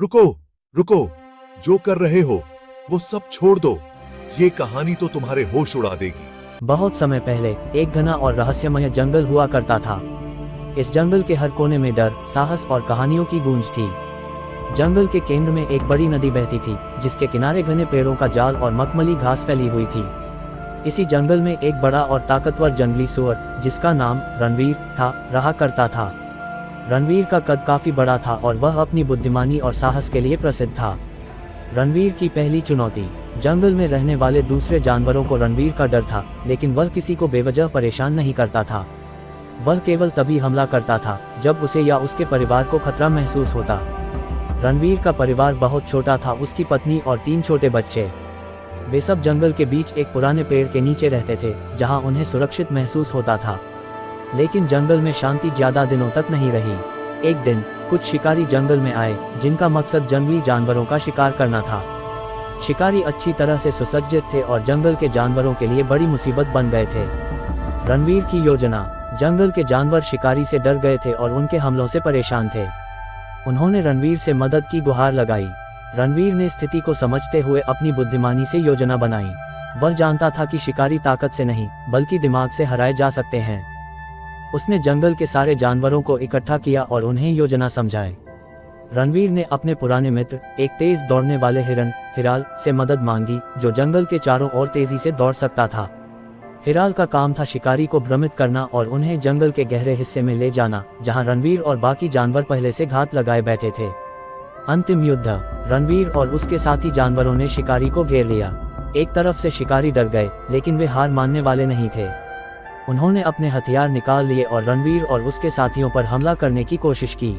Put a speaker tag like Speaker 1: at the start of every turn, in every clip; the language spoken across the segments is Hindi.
Speaker 1: रुको, रुको, जो कर रहे हो वो सब छोड़ दो। ये कहानी तो तुम्हारे होश उड़ा देगी।
Speaker 2: बहुत समय पहले एक घना और रहस्यमय जंगल हुआ करता था। इस जंगल के हर कोने में डर, साहस और कहानियों की गूंज थी। जंगल के केंद्र में एक बड़ी नदी बहती थी, जिसके किनारे घने पेड़ों का जाल और मखमली घास फैली हुई थी। इसी जंगल में एक बड़ा और ताकतवर जंगली सुअर, जिसका नाम रणवीर था, रहा करता था। रणवीर का कद काफी बड़ा था और वह अपनी बुद्धिमानी और साहस के लिए प्रसिद्ध था। रणवीर की पहली चुनौती। जंगल में रहने वाले दूसरे जानवरों को रणवीर का डर था, लेकिन वह किसी को बेवजह परेशान नहीं करता था। वह केवल तभी हमला करता था जब उसे या उसके परिवार को खतरा महसूस होता। रणवीर का परिवार बहुत छोटा था, उसकी पत्नी और 3 छोटे बच्चे। वे सब जंगल के बीच एक पुराने पेड़ के नीचे रहते थे, जहां उन्हें सुरक्षित महसूस होता था। लेकिन जंगल में शांति ज्यादा दिनों तक नहीं रही। एक दिन कुछ शिकारी जंगल में आए, जिनका मकसद जंगली जानवरों का शिकार करना था। शिकारी अच्छी तरह से सुसज्जित थे और जंगल के जानवरों के लिए बड़ी मुसीबत बन गए थे। रणवीर की योजना। जंगल के जानवर शिकारी से डर गए थे और उनके हमलों से परेशान थे। उन्होंने रणवीर से मदद की गुहार लगाई। रणवीर ने स्थिति को समझते हुए अपनी बुद्धिमानी से योजना बनाई। वह जानता था कि शिकारी ताकत से नहीं, बल्कि दिमाग से हराए जा सकते हैं। उसने जंगल के सारे जानवरों को इकट्ठा किया और उन्हें योजना समझाई। रणवीर ने अपने पुराने मित्र, एक तेज दौड़ने वाले हिरन हिराल से मदद मांगी, जो जंगल के चारों ओर तेजी से दौड़ सकता था। हिराल का काम था शिकारी को भ्रमित करना और उन्हें जंगल के गहरे हिस्से में ले जाना, जहां रणवीर और बाकी जानवर पहले से घात लगाए बैठे थे। अंतिम युद्ध। रणवीर और उसके साथी जानवरों ने शिकारी को घेर लिया। एक तरफ से शिकारी डर गए, लेकिन वे हार मानने वाले नहीं थे। उन्होंने अपने हथियार निकाल लिए और रणवीर और उसके साथियों पर हमला करने की कोशिश की।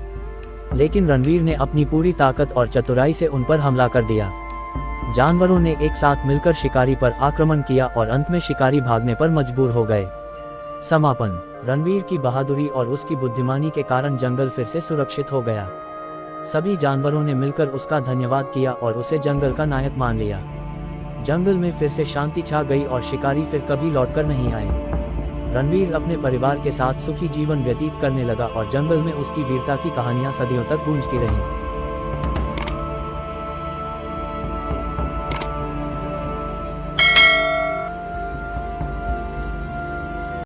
Speaker 2: लेकिन रणवीर ने अपनी पूरी ताकत और चतुराई से उन पर हमला कर दिया। जानवरों ने एक साथ मिलकर शिकारी पर आक्रमण किया और अंत में शिकारी भागने पर मजबूर हो गए। समापन। रणवीर की बहादुरी और उसकी बुद्धिमानी के कारण जंगल फिर से सुरक्षित हो गया। सभी जानवरों ने मिलकर उसका धन्यवाद किया और उसे जंगल का नायक मान लिया। जंगल में फिर से शांति छा गई और शिकारी फिर कभी लौटकर नहीं आए। रणवीर अपने परिवार के साथ सुखी जीवन व्यतीत करने लगा और जंगल में उसकी वीरता की कहानियां सदियों तक गूंजती रहीं।